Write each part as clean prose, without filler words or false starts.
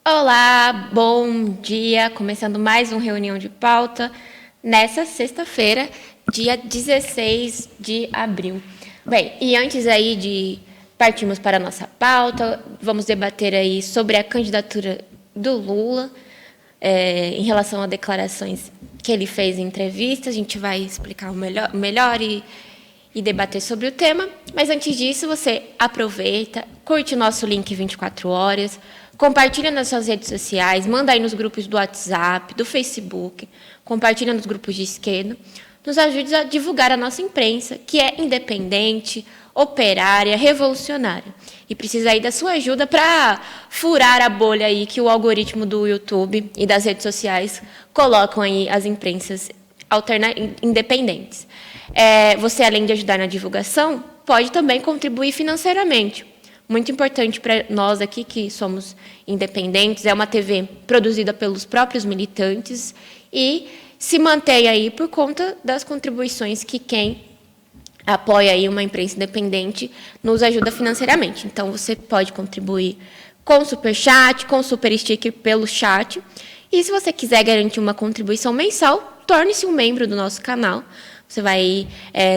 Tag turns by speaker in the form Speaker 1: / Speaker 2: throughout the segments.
Speaker 1: Olá, bom dia. Começando mais uma reunião de pauta nessa sexta-feira, dia 16 de abril. Bem, e antes aí de partirmos para a nossa pauta, vamos debater aí sobre a candidatura do Lula, em relação a declarações que ele fez em entrevistas. A gente vai explicar o melhor e debater sobre o tema. Mas antes disso, você aproveita, curte o nosso link 24 horas, compartilha nas suas redes sociais, manda aí nos grupos do WhatsApp, do Facebook, compartilha nos grupos de esquerda. Nos ajude a divulgar a nossa imprensa, que é independente, operária, revolucionária. E precisa aí da sua ajuda para furar a bolha aí que o algoritmo do YouTube e das redes sociais colocam aí as imprensas independentes. Você, além de ajudar na divulgação, pode também contribuir financeiramente. Muito importante para nós aqui, que somos independentes, é uma TV produzida pelos próprios militantes e se mantém aí por conta das contribuições que quem apoia aí uma imprensa independente nos ajuda financeiramente. Então, você pode contribuir com superchat, com super sticker pelo chat. E se você quiser garantir uma contribuição mensal, torne-se um membro do nosso canal. Você vai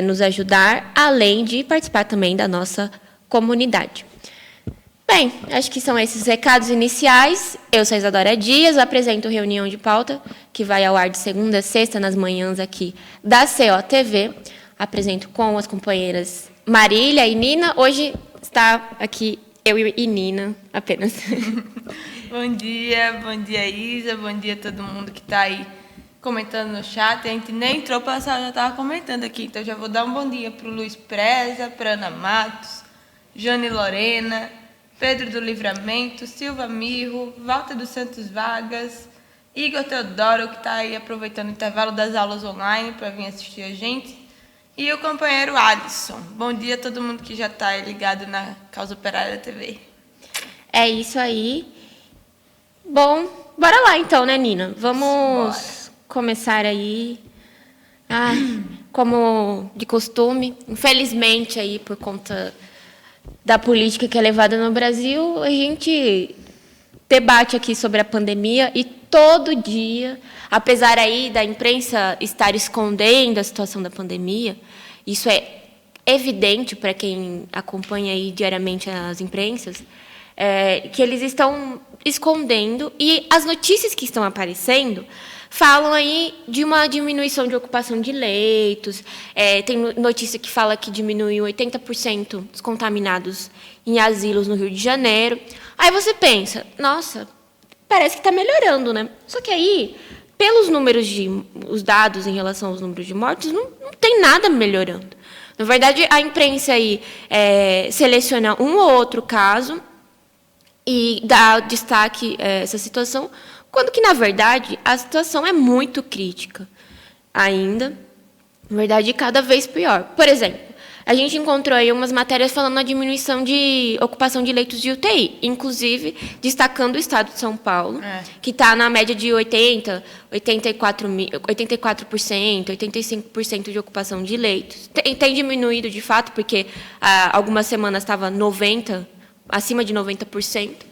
Speaker 1: nos ajudar, além de participar também da nossa comunidade. Bem, acho que são esses recados iniciais. Eu sou a Isadora Dias, apresento reunião de pauta, que vai ao ar de segunda a sexta, nas manhãs aqui da COTV. Apresento com as companheiras Marília e Nina. Hoje está aqui eu e Nina apenas.
Speaker 2: Bom dia Isa, bom dia a todo mundo que está aí comentando no chat. A gente nem entrou para a sala, já estava comentando aqui, então já vou dar um bom dia para o Luiz Preza, para Ana Matos, Jane Lorena, Pedro do Livramento, Silva Mirro, Walter dos Santos Vargas, Igor Teodoro, que está aí aproveitando o intervalo das aulas online para vir assistir a gente, e o companheiro Alisson. Bom dia a todo mundo que já está ligado na Causa Operária da TV.
Speaker 1: É isso aí. Bom, bora lá então, né, Nina? Vamos começar aí. Como de costume, infelizmente aí por conta da política que é levada no Brasil, a gente debate aqui sobre a pandemia e todo dia, apesar aí da imprensa estar escondendo a situação da pandemia, isso é evidente para quem acompanha aí diariamente as imprensas, que eles estão escondendo, e as notícias que estão aparecendo falam aí de uma diminuição de ocupação de leitos. Tem notícia que fala que diminuiu 80% dos contaminados em asilos no Rio de Janeiro. Aí você pensa, nossa, parece que está melhorando, né? Só que aí, pelos números os dados em relação aos números de mortes, não tem nada melhorando. Na verdade, a imprensa aí seleciona um ou outro caso e dá destaque a essa situação, quando que, na verdade, a situação é muito crítica ainda, na verdade, cada vez pior. Por exemplo, a gente encontrou aí umas matérias falando na diminuição de ocupação de leitos de UTI, inclusive destacando o estado de São Paulo, que está na média de 84%, 85% de ocupação de leitos. Tem diminuído, de fato, porque algumas semanas estava 90%, acima de 90%.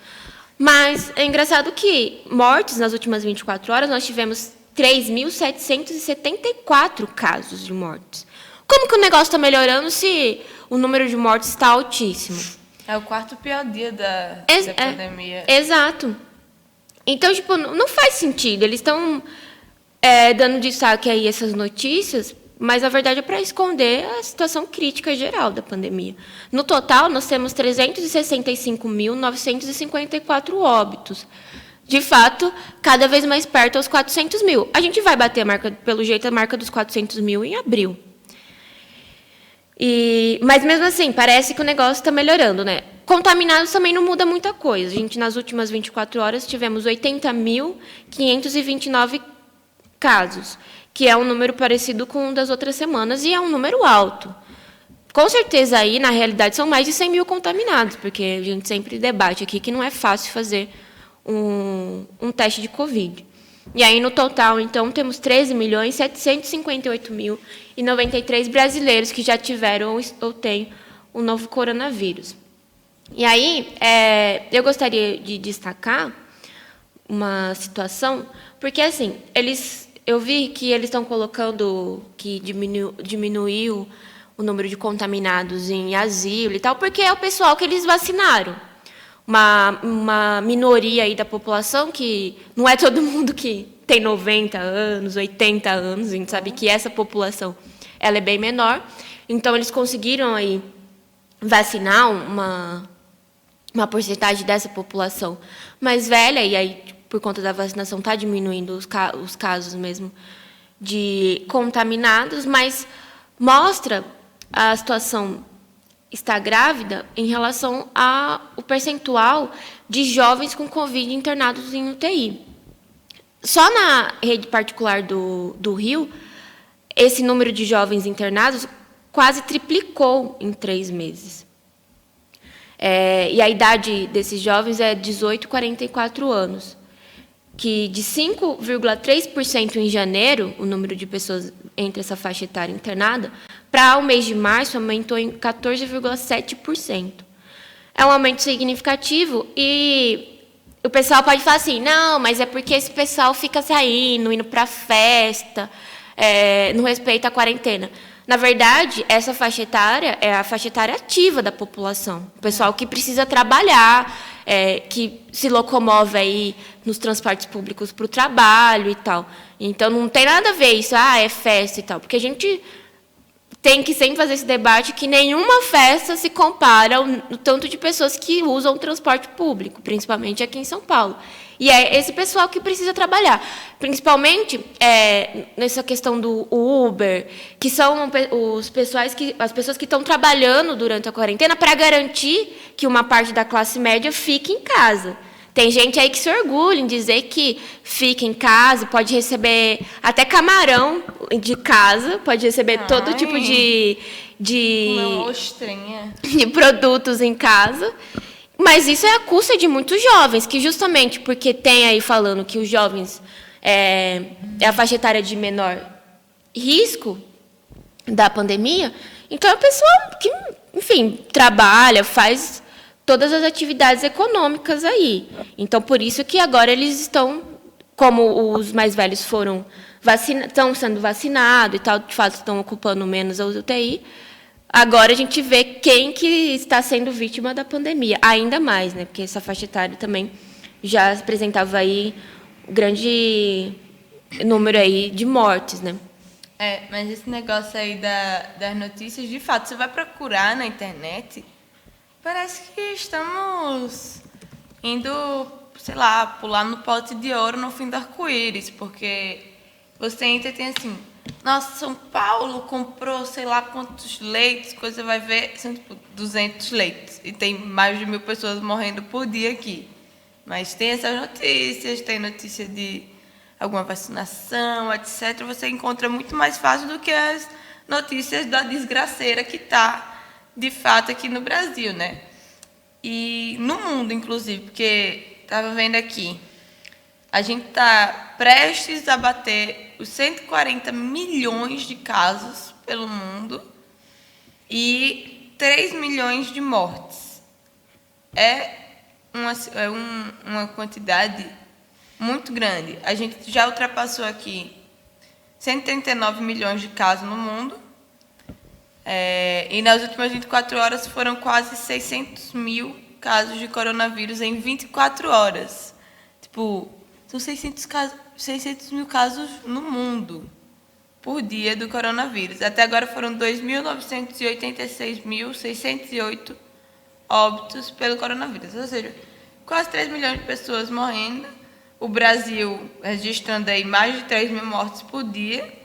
Speaker 1: Mas é engraçado que mortes nas últimas 24 horas, nós tivemos 3.774 casos de mortes. Como que o negócio está melhorando se o número de mortes está altíssimo?
Speaker 2: É o quarto pior dia da pandemia.
Speaker 1: Exato. Então, tipo, não faz sentido. Eles estão dando destaque aí a essas notícias, mas a verdade é para esconder a situação crítica geral da pandemia. No total, nós temos 365.954 óbitos. De fato, cada vez mais perto aos 400 mil. A gente vai bater pelo jeito, a marca dos 400 mil em abril. Mas, mesmo assim, parece que o negócio está melhorando, né? Contaminados também não muda muita coisa. A gente, nas últimas 24 horas, tivemos 80.529 casos, que é um número parecido com o das outras semanas, e é um número alto. Com certeza, aí, na realidade, são mais de 100 mil contaminados, porque a gente sempre debate aqui que não é fácil fazer um teste de Covid. E aí, no total, então, temos 13.758.093 brasileiros que já tiveram ou têm o novo coronavírus. E aí, eu gostaria de destacar uma situação, porque assim, eu vi que eles estão colocando que diminuiu o número de contaminados em asilo e tal, porque é o pessoal que eles vacinaram. Uma minoria aí da população, que não é todo mundo que tem 90 anos, 80 anos, a gente sabe que essa população ela é bem menor. Então, eles conseguiram aí vacinar uma porcentagem dessa população mais velha, e aí, por conta da vacinação, está diminuindo os casos mesmo de contaminados, mas mostra a situação está grávida em relação ao percentual de jovens com Covid internados em UTI. Só na rede particular do Rio, esse número de jovens internados quase triplicou em 3 meses. E a idade desses jovens é 18 a 44 anos, que de 5,3% em janeiro, o número de pessoas entre essa faixa etária internada, para o mês de março aumentou em 14,7%. É um aumento significativo e o pessoal pode falar assim, não, mas é porque esse pessoal fica saindo, indo para festa, não respeita a quarentena. Na verdade, essa faixa etária é a faixa etária ativa da população. O pessoal que precisa trabalhar, que se locomove aí nos transportes públicos para o trabalho e tal. Então, não tem nada a ver isso, é festa e tal. Porque a gente tem que sempre fazer esse debate que nenhuma festa se compara ao tanto de pessoas que usam o transporte público, principalmente aqui em São Paulo. E é esse pessoal que precisa trabalhar, principalmente nessa questão do Uber, que são as pessoas que estão trabalhando durante a quarentena para garantir que uma parte da classe média fique em casa. Tem gente aí que se orgulha em dizer que fica em casa, pode receber até camarão de casa, pode receber todo tipo de produtos em casa. Mas isso é a custa de muitos jovens, que justamente porque tem aí falando que os jovens é a faixa etária de menor risco da pandemia, então é o pessoal que, enfim, trabalha, faz todas as atividades econômicas aí. Então, por isso que agora eles estão, como os mais velhos estão sendo vacinados e tal, de fato estão ocupando menos a UTI, agora a gente vê quem que está sendo vítima da pandemia, ainda mais, né? Porque essa faixa etária também já apresentava aí um grande número aí de mortes, né?
Speaker 2: Mas esse negócio aí das notícias, de fato, você vai procurar na internet, parece que estamos indo, sei lá, pular no pote de ouro no fim do arco-íris, porque você entra e tem assim, nossa, São Paulo comprou sei lá quantos leitos, coisa vai ver, são tipo 200 leitos, e tem mais de 1.000 pessoas morrendo por dia aqui. Mas tem essas notícias, tem notícia de alguma vacinação, etc. Você encontra muito mais fácil do que as notícias da desgraceira que está, de fato, aqui no Brasil, né? E no mundo, inclusive, porque estava vendo aqui, a gente está prestes a bater os 140 milhões de casos pelo mundo e 3 milhões de mortes. É uma quantidade muito grande. A gente já ultrapassou aqui 139 milhões de casos no mundo. E nas últimas 24 horas foram quase 600 mil casos de coronavírus em 24 horas. Tipo, são 600 mil casos no mundo por dia do coronavírus. Até agora foram 2.986.608 óbitos pelo coronavírus. Ou seja, quase 3 milhões de pessoas morrendo. O Brasil registrando aí mais de 3 mil mortes por dia.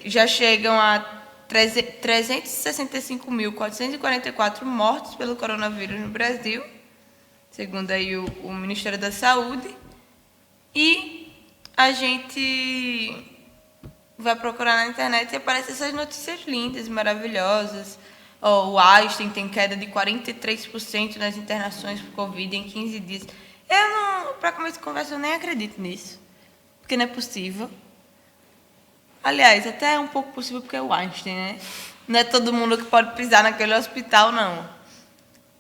Speaker 2: Já chegam a 365.444 mortes pelo coronavírus no Brasil, segundo aí o Ministério da Saúde. E a gente vai procurar na internet e aparecem essas notícias lindas, maravilhosas. O Einstein tem queda de 43% nas internações por Covid em 15 dias. Para começo de conversa, eu nem acredito nisso, porque não é possível. Aliás, até é um pouco possível porque é o Einstein, né? Não é todo mundo que pode pisar naquele hospital, não.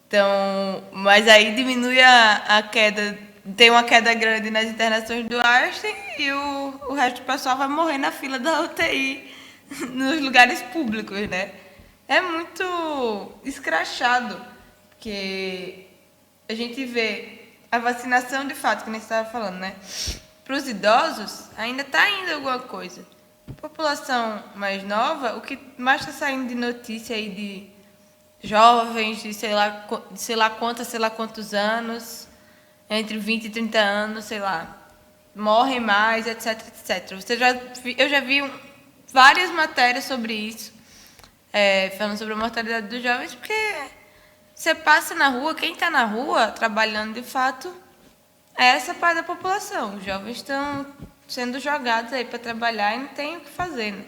Speaker 2: Então, mas aí diminui a queda, tem uma queda grande nas internações do Einstein e o resto do pessoal vai morrer na fila da UTI nos lugares públicos, né? É muito escrachado, porque a gente vê a vacinação de fato, que nem você estava falando, né? Para os idosos, ainda está indo alguma coisa. População mais nova, o que mais está saindo de notícia aí de jovens de sei lá quantos anos, entre 20 e 30 anos, sei lá, morrem mais, etc, etc. Eu já vi várias matérias sobre isso, falando sobre a mortalidade dos jovens, porque você passa na rua, quem está na rua trabalhando de fato é essa parte da população. Os jovens estão sendo jogados aí para trabalhar e não tem o que fazer, né?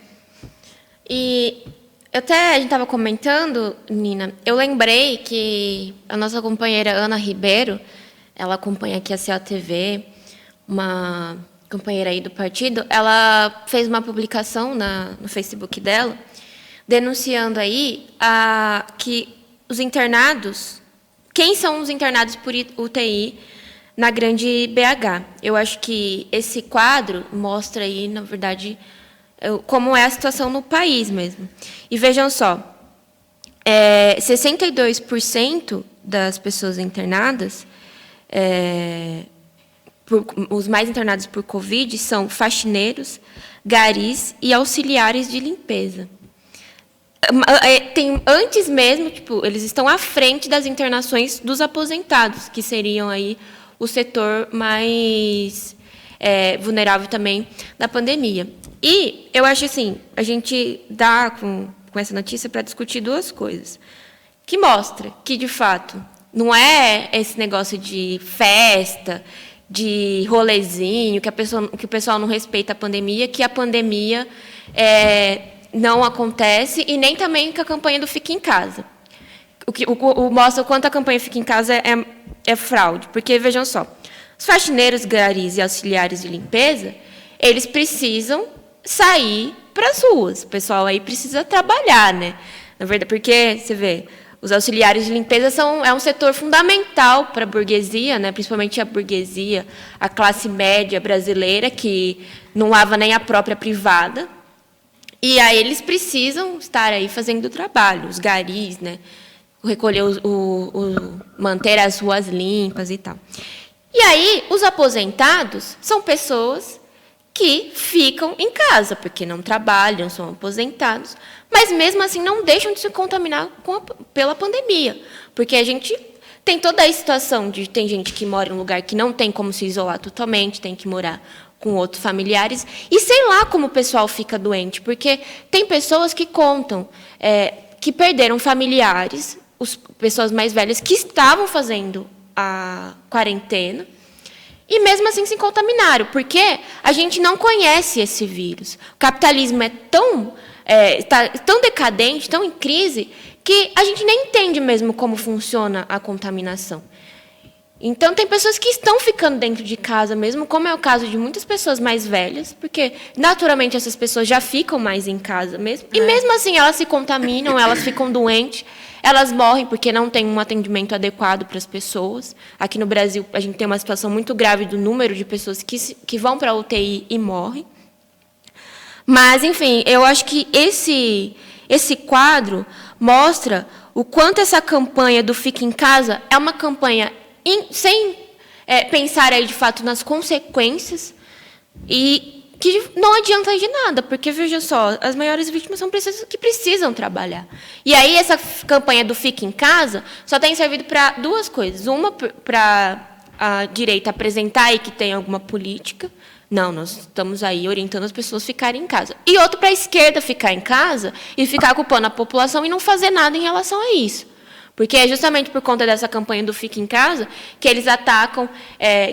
Speaker 1: E até a gente estava comentando, Nina, eu lembrei que a nossa companheira Ana Ribeiro, ela acompanha aqui a COTV, uma companheira aí do partido, ela fez uma publicação no Facebook dela, denunciando aí que os internados, quem são os internados por UTI na grande BH. Eu acho que esse quadro mostra aí, na verdade, como é a situação no país mesmo. E vejam só, 62% das pessoas internadas, os mais internados por Covid, são faxineiros, garis e auxiliares de limpeza. Antes mesmo, eles estão à frente das internações dos aposentados, que seriam aí o setor mais vulnerável também da pandemia. E eu acho assim, a gente dá com essa notícia para discutir duas coisas, que mostra que, de fato, não é esse negócio de festa, de rolezinho, que o pessoal não respeita a pandemia, que a pandemia não acontece, e nem também que a campanha do Fica em Casa. Mostra o quanto a campanha Fica em Casa é fraude. Porque, vejam só, os faxineiros, garis e auxiliares de limpeza, eles precisam sair para as ruas. O pessoal aí precisa trabalhar, né? Na verdade, porque, você vê, os auxiliares de limpeza é um setor fundamental para a burguesia, né? Principalmente a burguesia, a classe média brasileira, que não lava nem a própria privada. E aí eles precisam estar aí fazendo o trabalho, os garis, né? Recolher, manter as ruas limpas e tal. E aí, os aposentados são pessoas que ficam em casa, porque não trabalham, são aposentados, mas mesmo assim não deixam de se contaminar pela pandemia, porque a gente tem toda a situação tem gente que mora em um lugar que não tem como se isolar totalmente, tem que morar com outros familiares, e sei lá como o pessoal fica doente, porque tem pessoas que contam que perderam familiares, pessoas mais velhas que estavam fazendo a quarentena, e mesmo assim se contaminaram, porque a gente não conhece esse vírus. O capitalismo está tão decadente, tão em crise, que a gente nem entende mesmo como funciona a contaminação. Então, tem pessoas que estão ficando dentro de casa mesmo, como é o caso de muitas pessoas mais velhas, porque, naturalmente, essas pessoas já ficam mais em casa mesmo. E, mesmo assim, elas se contaminam, elas ficam doentes, elas morrem porque não tem um atendimento adequado para as pessoas. Aqui no Brasil, a gente tem uma situação muito grave do número de pessoas que vão para a UTI e morrem. Mas, enfim, eu acho que esse quadro mostra o quanto essa campanha do Fica em Casa é uma campanha sem pensar aí, de fato, nas consequências, e que não adianta de nada, porque, veja só, as maiores vítimas são pessoas que precisam trabalhar. E aí essa campanha do Fica em Casa só tem servido para duas coisas. Uma, para a direita apresentar aí que tem alguma política. Não, nós estamos aí orientando as pessoas a ficarem em casa. E outra, para a esquerda ficar em casa e ficar culpando a população e não fazer nada em relação a isso. Porque é justamente por conta dessa campanha do Fica em Casa que eles atacam,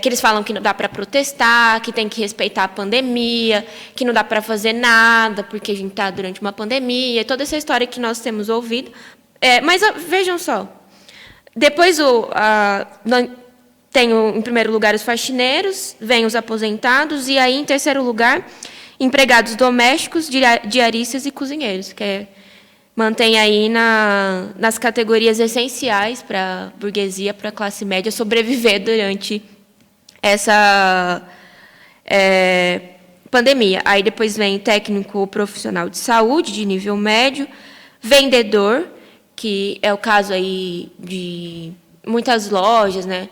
Speaker 1: que eles falam que não dá para protestar, que tem que respeitar a pandemia, que não dá para fazer nada, porque a gente está durante uma pandemia, toda essa história que nós temos ouvido. Mas vejam só, depois tem, em primeiro lugar, os faxineiros, vem os aposentados, e aí, em terceiro lugar, empregados domésticos, diaristas e cozinheiros, que é mantém aí nas categorias essenciais para a burguesia, para a classe média sobreviver durante essa pandemia. Aí depois vem técnico profissional de saúde, de nível médio, vendedor, que é o caso aí de muitas lojas, né,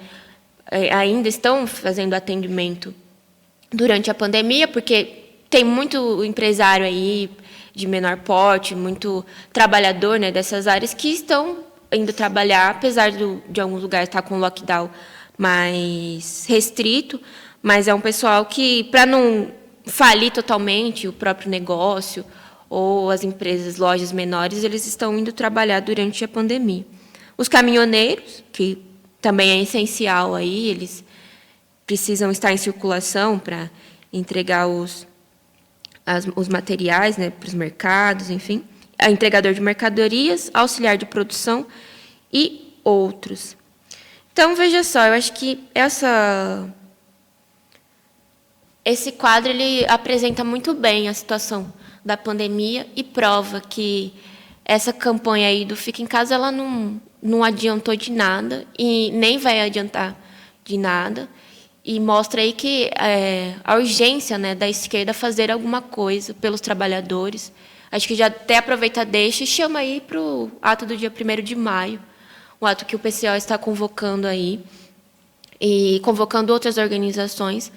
Speaker 1: ainda estão fazendo atendimento durante a pandemia, porque tem muito empresário aí de menor porte, muito trabalhador, né, dessas áreas que estão indo trabalhar, apesar de alguns lugares estar com lockdown mais restrito, mas é um pessoal que, para não falir totalmente o próprio negócio ou as empresas, lojas menores, eles estão indo trabalhar durante a pandemia. Os caminhoneiros, que também é essencial aí, eles precisam estar em circulação para entregar os materiais, né, para os mercados, enfim. Entregador de mercadorias, auxiliar de produção e outros. Então, veja só, eu acho que esse quadro ele apresenta muito bem a situação da pandemia e prova que essa campanha aí do Fica em Casa ela não adiantou de nada e nem vai adiantar de nada. E mostra aí que a urgência, né, da esquerda fazer alguma coisa pelos trabalhadores. Acho que já até aproveita, deixa e chama aí para o ato do dia 1º de maio, o ato que o PCO está convocando aí, e convocando outras organizações,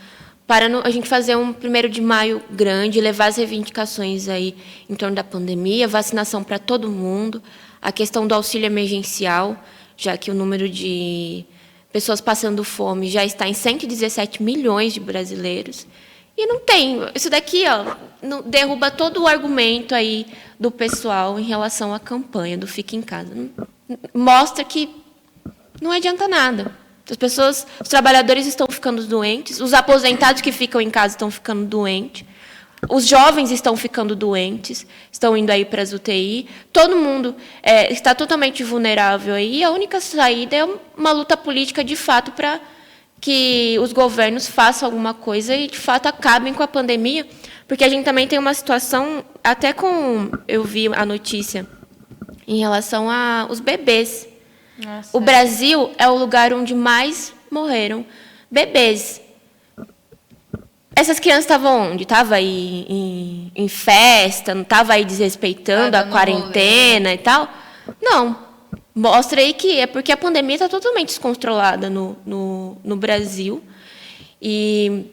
Speaker 1: para a gente fazer um 1º de maio grande, levar as reivindicações aí em torno da pandemia, vacinação para todo mundo, a questão do auxílio emergencial, já que o número de pessoas passando fome já está em 117 milhões de brasileiros. E não tem. Isso daqui derruba todo o argumento aí do pessoal em relação à campanha do Fica em Casa. Mostra que não adianta nada. Os trabalhadores estão ficando doentes, os aposentados que ficam em casa estão ficando doentes, os jovens estão ficando doentes, estão indo aí para as UTI, todo mundo está totalmente vulnerável aí, e a única saída é uma luta política de fato para que os governos façam alguma coisa e de fato acabem com a pandemia, porque a gente também tem uma situação, até eu vi a notícia em relação aos bebês. Nossa, o Brasil é o lugar onde mais morreram bebês. Essas crianças estavam onde? Estavam aí em festa, não estavam aí desrespeitando a quarentena e tal? Não. Mostra aí que é porque a pandemia está totalmente descontrolada no Brasil. E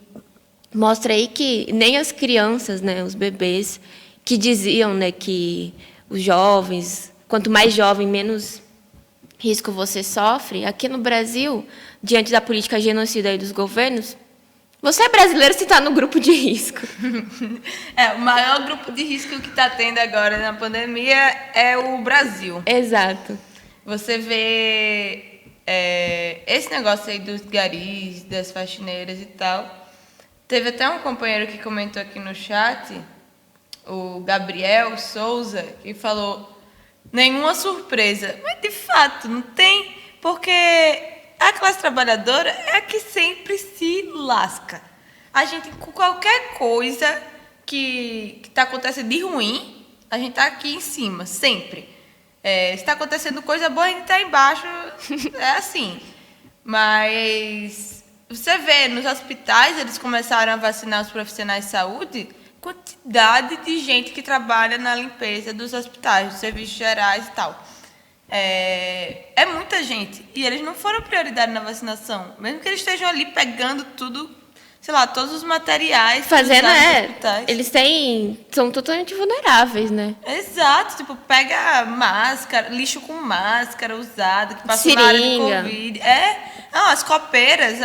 Speaker 1: mostra aí que nem as crianças, né, os bebês, que diziam, né, que os jovens, quanto mais jovem, menos risco você sofre. Aqui no Brasil, diante da política genocida aí dos governos, você é brasileiro, você está no grupo de risco.
Speaker 2: O maior grupo de risco que está tendo agora na pandemia é o Brasil.
Speaker 1: Exato.
Speaker 2: Você vê esse negócio aí dos garis, das faxineiras e tal. Teve até um companheiro que comentou aqui no chat, o Gabriel Souza, que falou: nenhuma surpresa. Mas, de fato, não tem, porque a classe trabalhadora é a que sempre se lasca. A gente, com qualquer coisa que está acontecendo de ruim, a gente está aqui em cima, sempre. Se está acontecendo coisa boa, a gente está embaixo, é assim. Mas você vê, nos hospitais, eles começaram a vacinar os profissionais de saúde, quantidade de gente que trabalha na limpeza dos hospitais, dos serviços gerais e tal. É muita gente. E eles não foram prioridade na vacinação. Mesmo que eles estejam ali pegando tudo, sei lá, todos os materiais.
Speaker 1: Fazendo, eles são totalmente vulneráveis, né?
Speaker 2: Exato. Tipo, pega máscara, lixo com máscara usada, que passou na área de Covid. As copeiras.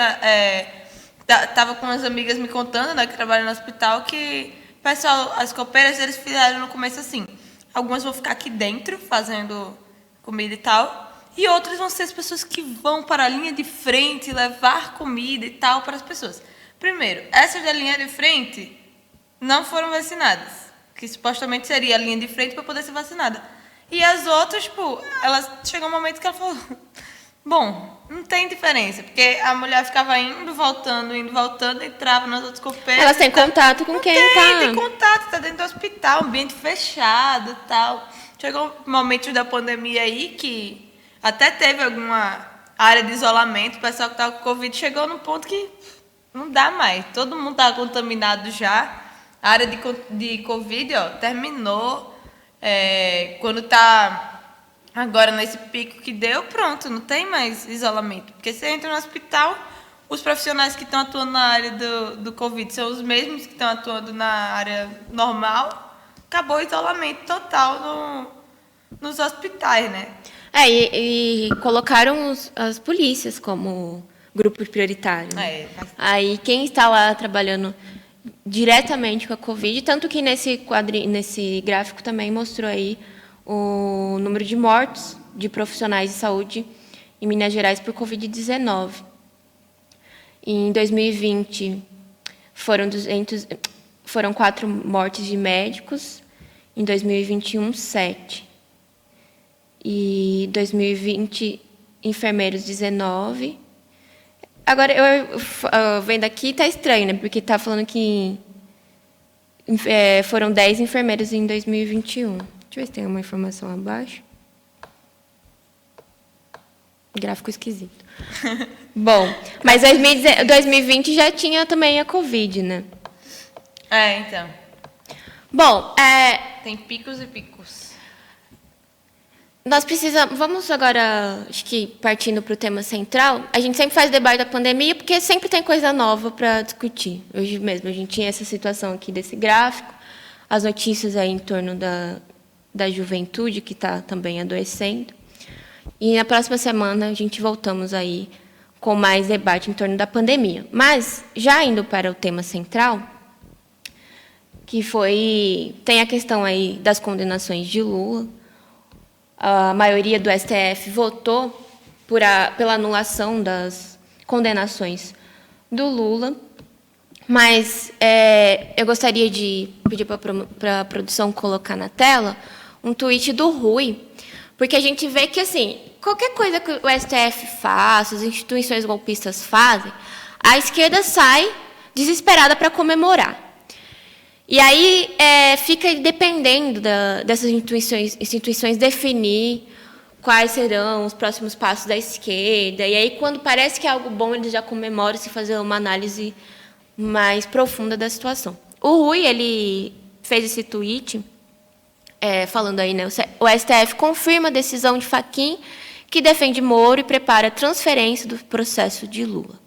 Speaker 2: Tava com umas amigas me contando, né, que trabalham no hospital, que pessoal, as copeiras, eles fizeram no começo assim: algumas vão ficar aqui dentro fazendo comida e tal, e outras vão ser as pessoas que vão para a linha de frente levar comida e tal para as pessoas. Primeiro, essas da linha de frente não foram vacinadas, que supostamente seria a linha de frente para poder ser vacinada. E as outras, tipo, elas chegou um momento que ela falou: bom, não tem diferença, porque a mulher ficava indo, voltando, entrava nas outras copeiras.
Speaker 1: Elas têm contato com quem tá.
Speaker 2: Tem contato, tá dentro do hospital, ambiente fechado e tal. chegou momentos da pandemia aí que até teve alguma área de isolamento, o pessoal que estava com Covid chegou num ponto que não dá mais. Todo mundo estava contaminado já. A área de Covid, ó, terminou. Quando está agora nesse pico que deu, pronto, não tem mais isolamento. Porque você entra no hospital, os profissionais que estão atuando na área do Covid são os mesmos que estão atuando na área normal. Acabou o isolamento total nos hospitais, né?
Speaker 1: E colocaram as polícias como grupo prioritário. Né? Aí quem está lá trabalhando diretamente com a Covid, tanto que nesse gráfico também mostrou aí o número de mortos de profissionais de saúde em Minas Gerais por Covid-19. Em 2020 foram 4 mortes de médicos, em 2021 7. E 2020, enfermeiros 19. Agora, eu vendo aqui, está estranho, né? Porque está falando que foram 10 enfermeiros em 2021. Deixa eu ver se tem uma informação abaixo. Gráfico esquisito. Bom, mas 2020 já tinha também a Covid, né?
Speaker 2: Então.
Speaker 1: Bom,
Speaker 2: tem picos e picos.
Speaker 1: Nós precisamos, vamos agora, acho que partindo para o tema central, a gente sempre faz debate da pandemia porque sempre tem coisa nova para discutir. Hoje mesmo a gente tinha essa situação aqui desse gráfico, as notícias aí em torno da juventude que está também adoecendo. E na próxima semana a gente voltamos aí com mais debate em torno da pandemia. Mas, já indo para o tema central, tem a questão aí das condenações de Lula. A maioria do STF votou pela anulação das condenações do Lula, mas eu gostaria de pedir para a produção colocar na tela um tweet do Rui, porque a gente vê que, assim, qualquer coisa que o STF faz, as instituições golpistas fazem, a esquerda sai desesperada para comemorar. E aí fica dependendo dessas instituições definir quais serão os próximos passos da esquerda. E aí, quando parece que é algo bom, eles já comemoram se fazer uma análise mais profunda da situação. O Rui, ele fez esse tweet falando aí, né, o STF confirma a decisão de Fachin que defende Moro e prepara a transferência do processo de Lula.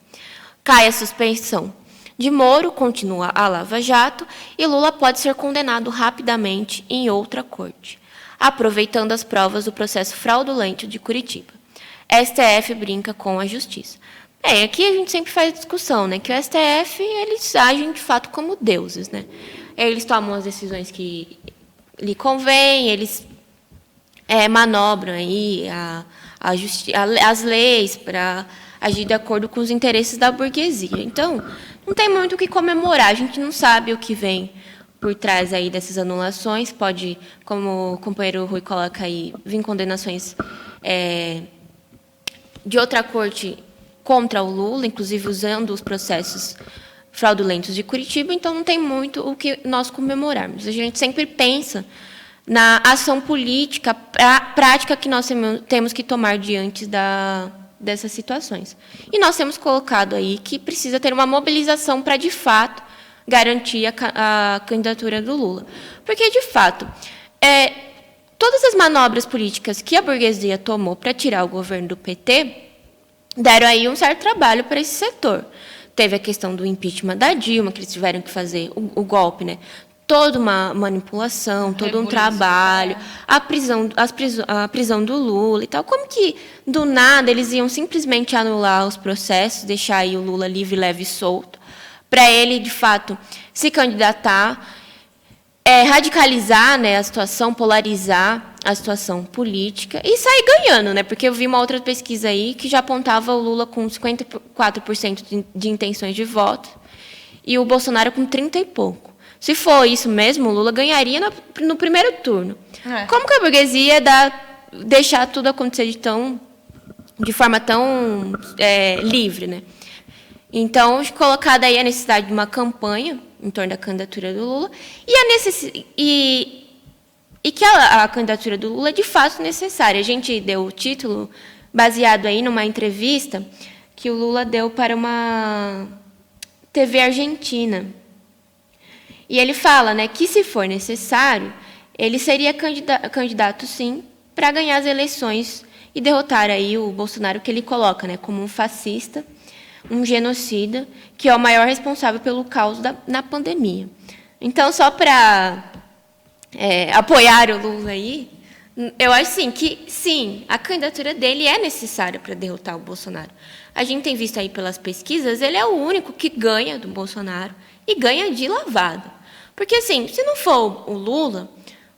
Speaker 1: Cai a suspensão de Moro, continua a Lava Jato, e Lula pode ser condenado rapidamente em outra corte, aproveitando as provas do processo fraudulento de Curitiba. STF brinca com a justiça. Aqui a gente sempre faz discussão, né, que o STF, eles agem de fato como deuses, né? Eles tomam as decisões que lhe convém, eles manobram aí as leis para agir de acordo com os interesses da burguesia. Então, não tem muito o que comemorar, a gente não sabe o que vem por trás aí dessas anulações, pode, como o companheiro Rui coloca aí, vir condenações de outra corte contra o Lula, inclusive usando os processos fraudulentos de Curitiba, então não tem muito o que nós comemorarmos. A gente sempre pensa na ação política prática que nós temos que tomar diante dessas situações. E nós temos colocado aí que precisa ter uma mobilização para, de fato, garantir a candidatura do Lula. Porque, de fato, todas as manobras políticas que a burguesia tomou para tirar o governo do PT deram aí um certo trabalho para esse setor. Teve a questão do impeachment da Dilma, que eles tiveram que fazer o golpe, né? Toda uma manipulação, todo um trabalho, a prisão do Lula e tal. Como que, do nada, eles iam simplesmente anular os processos, deixar aí o Lula livre, leve e solto, para ele, de fato, se candidatar, radicalizar, né, a situação, polarizar a situação política e sair ganhando, né? Porque eu vi uma outra pesquisa aí que já apontava o Lula com 54% de intenções de voto e o Bolsonaro com 30 e pouco. Se for isso mesmo, o Lula ganharia no primeiro turno. Como que a burguesia deixar tudo acontecer de forma tão livre, né? Então, colocada aí a necessidade de uma campanha em torno da candidatura do Lula e e que a candidatura do Lula é de fato necessária. A gente deu o título baseado aí numa entrevista que o Lula deu para uma TV argentina. E ele fala, né, que se for necessário, ele seria candidato sim, para ganhar as eleições e derrotar aí o Bolsonaro, que ele coloca, né, como um fascista, um genocida, que é o maior responsável pelo caos na pandemia. Então, só para apoiar o Lula aí, eu acho sim, que sim, a candidatura dele é necessária para derrotar o Bolsonaro. A gente tem visto aí pelas pesquisas, ele é o único que ganha do Bolsonaro e ganha de lavada. Porque, assim, se não for o Lula,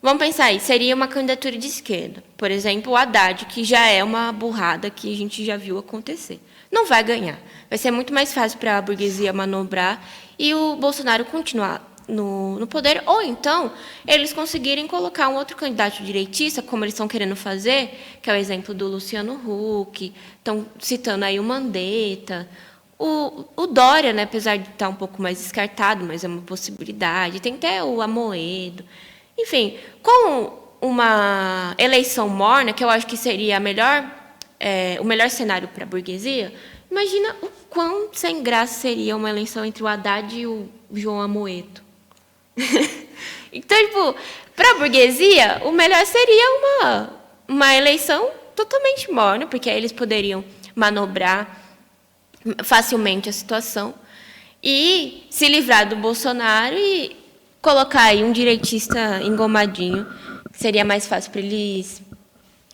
Speaker 1: vamos pensar aí, seria uma candidatura de esquerda. Por exemplo, o Haddad, que já é uma burrada que a gente já viu acontecer. Não vai ganhar. Vai ser muito mais fácil para a burguesia manobrar e o Bolsonaro continuar no poder, ou então eles conseguirem colocar um outro candidato direitista, como eles estão querendo fazer, que é o exemplo do Luciano Huck, estão citando aí o Mandetta, o Dória, né, apesar de estar um pouco mais descartado, mas é uma possibilidade, tem até o Amoedo. Enfim, com uma eleição morna, que eu acho que seria o melhor cenário para a burguesia, imagina o quão sem graça seria uma eleição entre o Haddad e o João Amoedo. Então, tipo, para a burguesia, o melhor seria uma eleição totalmente morna, porque aí eles poderiam manobrar facilmente a situação e se livrar do Bolsonaro e colocar aí um direitista engomadinho, que seria mais fácil para eles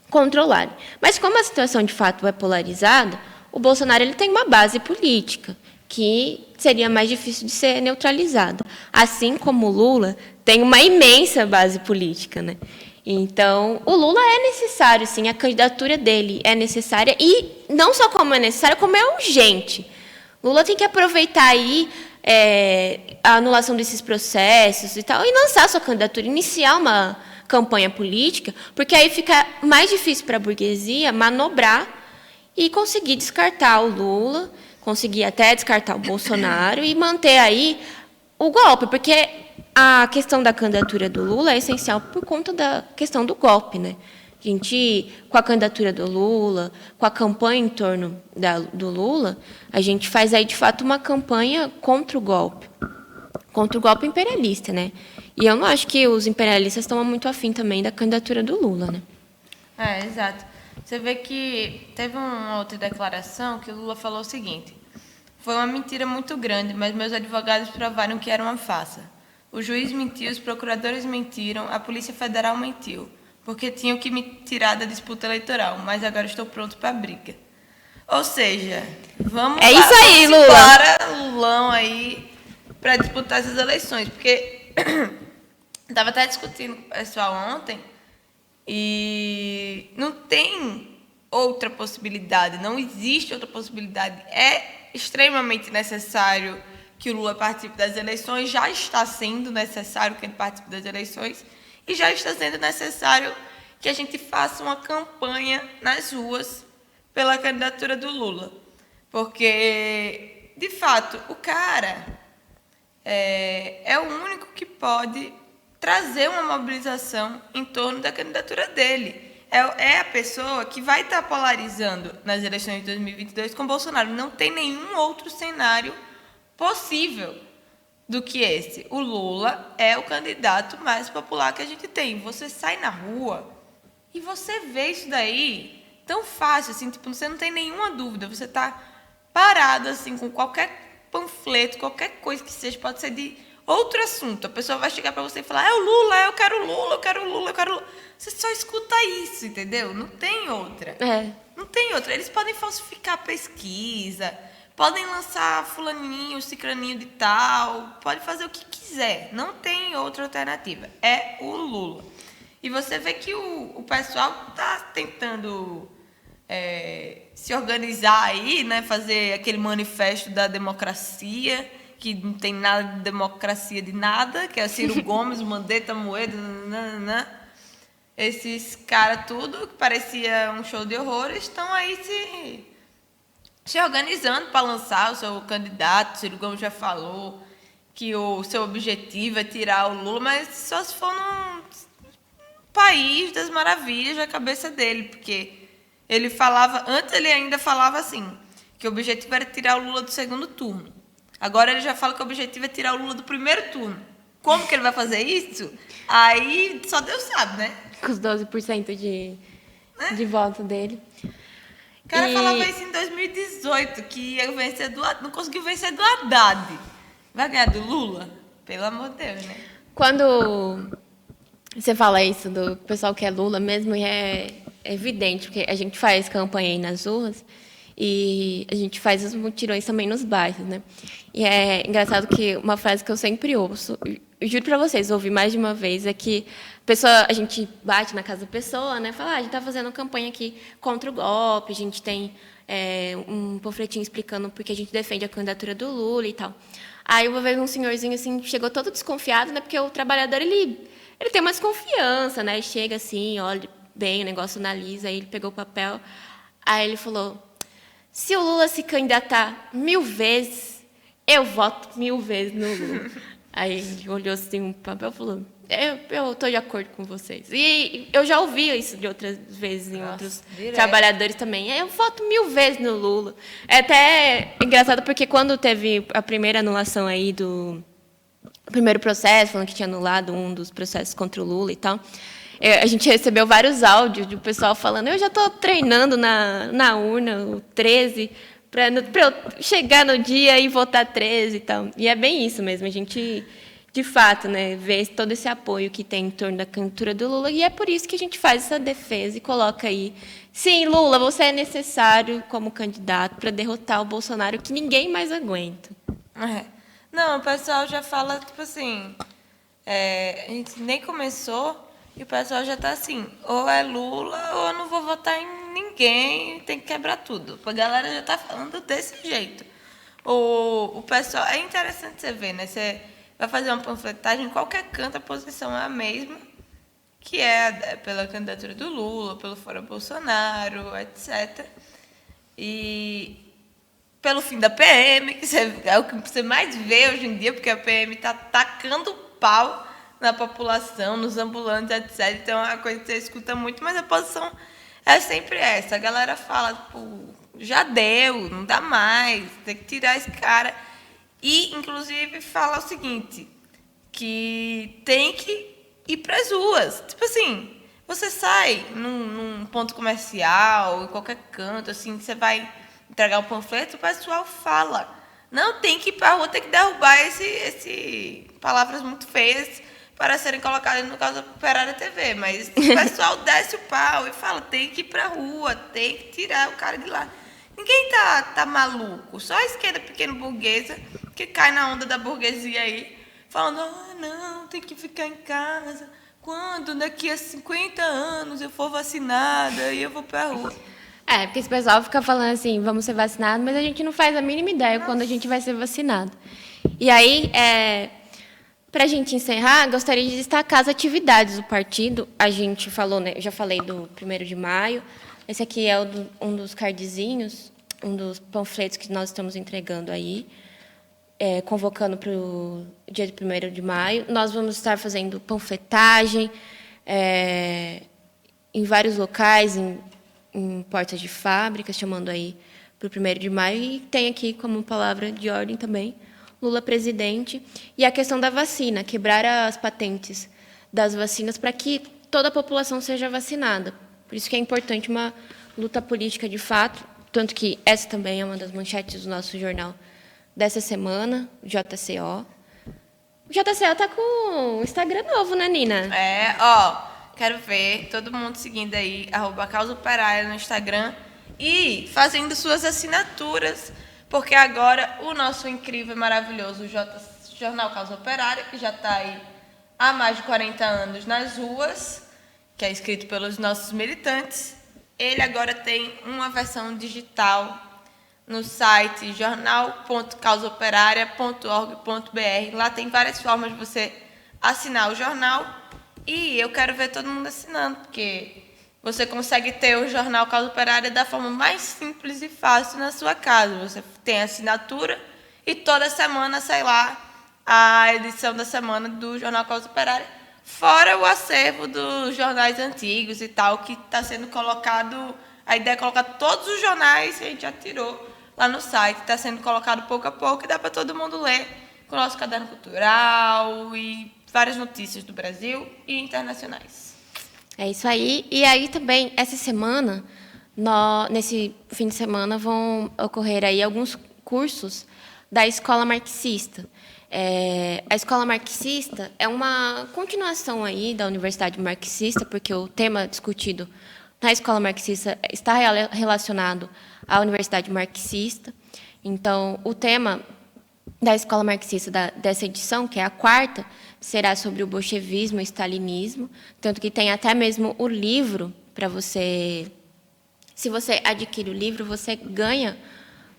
Speaker 1: controlarem. Mas como a situação de fato é polarizada, o Bolsonaro ele tem uma base política que seria mais difícil de ser neutralizada. Assim como o Lula tem uma imensa base política, né? Então, o Lula é necessário, sim, a candidatura dele é necessária, e não só como é necessária, como é urgente. Lula tem que aproveitar aí a anulação desses processos e tal, e lançar sua candidatura, iniciar uma campanha política, porque aí fica mais difícil para a burguesia manobrar e conseguir descartar o Lula, conseguir até descartar o Bolsonaro e manter aí o golpe, porque a questão da candidatura do Lula é essencial por conta da questão do golpe, né? A gente, com a candidatura do Lula, com a campanha em torno do Lula, a gente faz aí, de fato, uma campanha contra o golpe imperialista, né? E eu não acho que os imperialistas estão muito afim também da candidatura do Lula, né?
Speaker 2: Exato. Você vê que teve uma outra declaração que o Lula falou o seguinte: foi uma mentira muito grande, mas meus advogados provaram que era uma farsa. O juiz mentiu, os procuradores mentiram, a Polícia Federal mentiu, porque tinham que me tirar da disputa eleitoral, mas agora estou pronto para a briga. Ou seja, vamos
Speaker 1: isso aí, Lula.
Speaker 2: Para Lulão aí para disputar essas eleições, porque estava até discutindo com o pessoal ontem e não tem outra possibilidade, não existe outra possibilidade. É extremamente necessário que o Lula participe das eleições, já está sendo necessário que ele participe das eleições e já está sendo necessário que a gente faça uma campanha nas ruas pela candidatura do Lula. Porque, de fato, o cara é o único que pode trazer uma mobilização em torno da candidatura dele. É a pessoa que vai estar polarizando nas eleições de 2022 com Bolsonaro. Não tem nenhum outro cenário possível do que esse. O Lula é o candidato mais popular que a gente tem. Você sai na rua e você vê isso daí tão fácil, assim, tipo, você não tem nenhuma dúvida. Você está parado, assim, com qualquer panfleto, qualquer coisa que seja, pode ser de outro assunto. A pessoa vai chegar para você e falar: é o Lula, eu quero o Lula, eu quero o Lula, eu quero o Lula. Você só escuta isso, entendeu? Não tem outra. Não tem outra. Eles podem falsificar a pesquisa, podem lançar fulaninho, cicraninho de tal, pode fazer o que quiser. Não tem outra alternativa. É o Lula. E você vê que o pessoal está tentando se organizar aí, né? Fazer aquele manifesto da democracia, que não tem nada de democracia de nada, que é Ciro Gomes, o Mandetta, Moedo, nananã. Esses caras tudo, que parecia um show de horrores, estão aí se organizando para lançar o seu candidato. Ciro Gomes já falou que o seu objetivo é tirar o Lula, mas só se for país das maravilhas na cabeça dele, porque ele falava, antes ele ainda falava assim, que o objetivo era tirar o Lula do segundo turno. Agora ele já fala que o objetivo é tirar o Lula do primeiro turno. Como que ele vai fazer isso? Aí só Deus sabe, né?
Speaker 1: Com os 12% de voto dele.
Speaker 2: O cara falava isso em 2018, que ia vencer não conseguiu vencer do Haddad. Vai ganhar do Lula? Pelo amor de Deus, né?
Speaker 1: Quando você fala isso do pessoal que é Lula mesmo, e é evidente, porque a gente faz campanha aí nas ruas e a gente faz os mutirões também nos bairros, né? E é engraçado que uma frase que eu sempre ouço, eu juro para vocês, ouvi mais de uma vez, é que a gente bate na casa da pessoa, né? Fala, a gente está fazendo campanha aqui contra o golpe, a gente tem um panfletinho explicando porque a gente defende a candidatura do Lula e tal. Aí uma vez um senhorzinho assim chegou todo desconfiado, né? Porque o trabalhador ele tem uma desconfiança, né? Ele chega assim, olha bem o negócio, analisa, aí ele pegou o papel, aí ele falou: se o Lula se candidatar 1000 vezes, eu voto 1000 vezes no Lula. Aí ele olhou assim o papel e falou: eu estou de acordo com vocês. E eu já ouvi isso de outras vezes em outros trabalhadores também. Eu voto 1000 vezes no Lula. É até engraçado porque quando teve a primeira anulação aí do primeiro processo, falando que tinha anulado um dos processos contra o Lula e tal, a gente recebeu vários áudios do pessoal falando: eu já estou treinando na urna, o 13, para eu chegar no dia e votar 13 e tal. E é bem isso mesmo, a gente, de fato, né, vê todo esse apoio que tem em torno da candidatura do Lula, e é por isso que a gente faz essa defesa e coloca aí: sim, Lula, você é necessário como candidato para derrotar o Bolsonaro, que ninguém mais aguenta.
Speaker 2: Não, o pessoal já fala, tipo assim, a gente nem começou e o pessoal já está assim, ou é Lula ou eu não vou votar em ninguém, tem que quebrar tudo. A galera já está falando desse jeito. O pessoal, é interessante você ver, né? Você vai fazer uma panfletagem, em qualquer canto a posição é a mesma, que é pela candidatura do Lula, pelo Fora Bolsonaro, etc. E pelo fim da PM, que é o que você mais vê hoje em dia, porque a PM está tacando pau na população, nos ambulantes, etc. Então é uma coisa que você escuta muito, mas a posição é sempre essa. A galera fala, tipo, já deu, não dá mais, tem que tirar esse cara. E, inclusive, fala o seguinte, que tem que ir para as ruas. Tipo assim, você sai num ponto comercial, em qualquer canto, assim, você vai entregar o panfleto, o pessoal fala: não, tem que ir para a rua, tem que derrubar esse palavras muito feias para serem colocadas no Causa Operária TV. Mas o pessoal desce o pau e fala: tem que ir para a rua, tem que tirar o cara de lá. Ninguém tá maluco, só a esquerda pequeno burguesa que cai na onda da burguesia aí, falando: não, tem que ficar em casa, quando daqui a 50 anos eu for vacinada e eu vou para a rua.
Speaker 1: Porque esse pessoal fica falando assim: vamos ser vacinados, mas a gente não faz a mínima ideia quando a gente vai ser vacinado. E aí, para a gente encerrar, gostaria de destacar as atividades do partido. A gente falou, né, eu já falei do 1º de maio. Esse aqui é um dos cardzinhos, um dos panfletos que nós estamos entregando aí, convocando para o dia de 1º de maio. Nós vamos estar fazendo panfletagem em vários locais, em portas de fábricas, chamando aí para o 1º de maio. E tem aqui como palavra de ordem também Lula presidente. E a questão da vacina, quebrar as patentes das vacinas para que toda a população seja vacinada. Por isso que é importante uma luta política de fato, tanto que essa também é uma das manchetes do nosso jornal dessa semana, o JCO. O JCO está com um Instagram novo, né, Nina?
Speaker 2: Quero ver todo mundo seguindo aí, @CausaOperária no Instagram e fazendo suas assinaturas, porque agora o nosso incrível e maravilhoso Jornal Causa Operária, que já está aí há mais de 40 anos nas ruas, que é escrito pelos nossos militantes, ele agora tem uma versão digital no site jornal.causaoperaria.org.br. Lá tem várias formas de você assinar o jornal e eu quero ver todo mundo assinando, porque você consegue ter o Jornal Causa Operária da forma mais simples e fácil na sua casa. Você tem a assinatura e toda semana sai lá a edição da semana do Jornal Causa Operária Fora o acervo dos jornais antigos e tal, que está sendo colocado, a ideia é colocar todos os jornais que a gente já tirou lá no site, está sendo colocado pouco a pouco e dá para todo mundo ler com o nosso caderno cultural e várias notícias do Brasil e internacionais.
Speaker 1: É isso aí. E aí também, essa semana, nesse fim de semana, vão ocorrer aí alguns cursos da Escola Marxista. A Escola Marxista é uma continuação aí da Universidade Marxista, porque o tema discutido na Escola Marxista está relacionado à Universidade Marxista. Então, o tema da Escola Marxista dessa edição, que é a quarta, será sobre o bolchevismo e stalinismo, tanto que tem até mesmo o livro para você. Se você adquire o livro, você ganha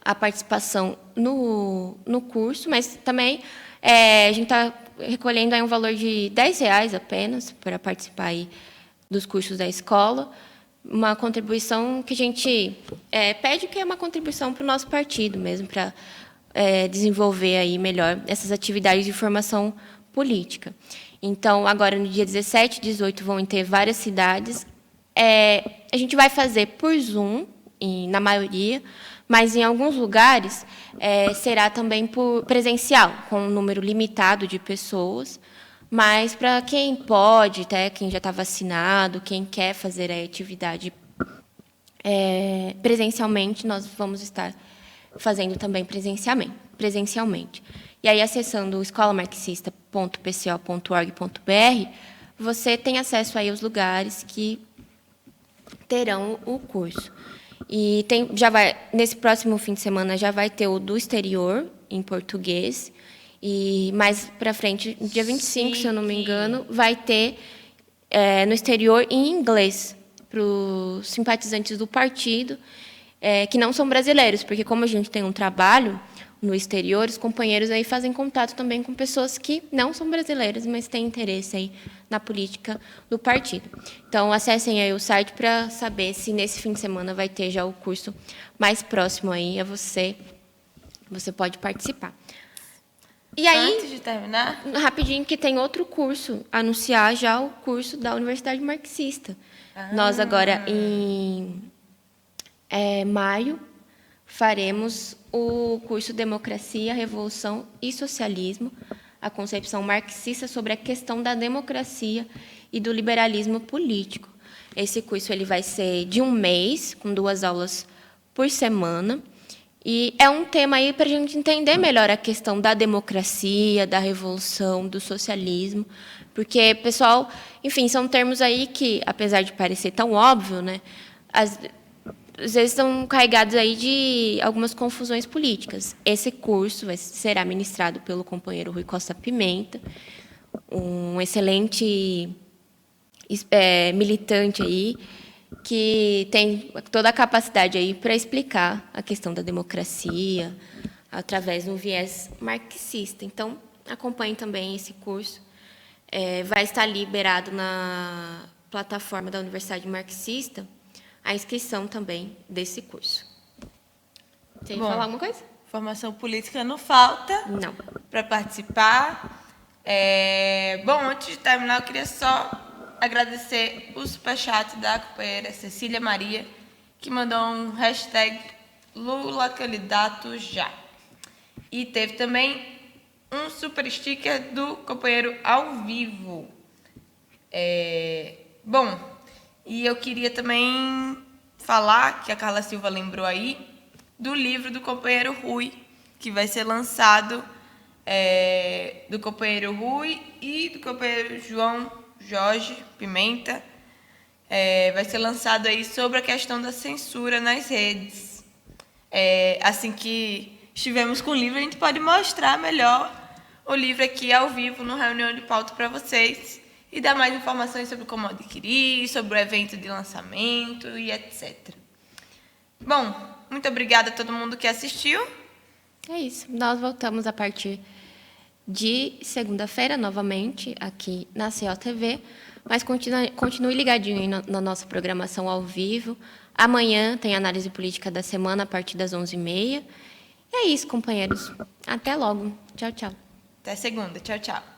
Speaker 1: a participação no curso, mas também a gente está recolhendo aí um valor de R$10 apenas para participar aí dos cursos da escola, uma contribuição que a gente pede, que é uma contribuição para o nosso partido mesmo, para desenvolver aí melhor essas atividades de formação política. Então, agora no dia 17 e 18 vão ter várias cidades. A gente vai fazer por Zoom, na maioria, mas em alguns lugares será também por presencial, com um número limitado de pessoas. Mas para quem pode, até quem já está vacinado, quem quer fazer a atividade presencialmente, nós vamos estar fazendo também presencialmente. E aí, acessando escolamarxista.pco.org.br, você tem acesso aí aos lugares que terão o curso. E nesse próximo fim de semana já vai ter o do exterior, em português, e mais para frente, dia 25, se eu não me engano, vai ter no exterior em inglês, para os simpatizantes do partido, que não são brasileiros, porque como a gente tem um trabalho no exterior, os companheiros aí fazem contato também com pessoas que não são brasileiras, mas têm interesse aí na política do partido. Então, acessem aí o site para saber se nesse fim de semana vai ter já o curso mais próximo aí a você. Você pode participar. E aí,
Speaker 2: antes de terminar,
Speaker 1: rapidinho, que tem outro curso, anunciar já o curso da Universidade Marxista. Nós agora, em maio, faremos o curso Democracia, Revolução e Socialismo, a concepção marxista sobre a questão da democracia e do liberalismo político. Esse curso ele vai ser de um mês, com 2 aulas por semana, e é um tema aí para a gente entender melhor a questão da democracia, da revolução, do socialismo, porque, pessoal, enfim, são termos aí que, apesar de parecer tão óbvio, né, às vezes estão carregados aí de algumas confusões políticas. Esse curso será ministrado pelo companheiro Rui Costa Pimenta, um excelente militante aí, que tem toda a capacidade aí para explicar a questão da democracia através de um viés marxista. Então, acompanhe também esse curso. Vai estar liberado na plataforma da Universidade Marxista a inscrição também desse curso. Você ia falar alguma coisa?
Speaker 2: Formação política não falta.
Speaker 1: Não.
Speaker 2: Para participar. Bom, antes de terminar, eu queria só agradecer o superchat da companheira Cecília Maria, que mandou um hashtag Lula candidato já. E teve também um super sticker do companheiro ao vivo. Bom, e eu queria também falar, que a Carla Silva lembrou aí, do livro do companheiro Rui, que vai ser lançado, do companheiro Rui e do companheiro João Jorge Pimenta. Vai ser lançado aí sobre a questão da censura nas redes. Assim que estivermos com o livro, a gente pode mostrar melhor o livro aqui ao vivo no Reunião de Pauta para vocês e dar mais informações sobre como adquirir, sobre o evento de lançamento e etc. Bom, muito obrigada a todo mundo que assistiu.
Speaker 1: É isso. Nós voltamos a partir de segunda-feira, novamente, aqui na COTV, mas continue ligadinho aí na nossa programação ao vivo. Amanhã tem análise política da semana, a partir das 11h30. E é isso, companheiros. Até logo. Tchau, tchau.
Speaker 2: Até segunda. Tchau, tchau.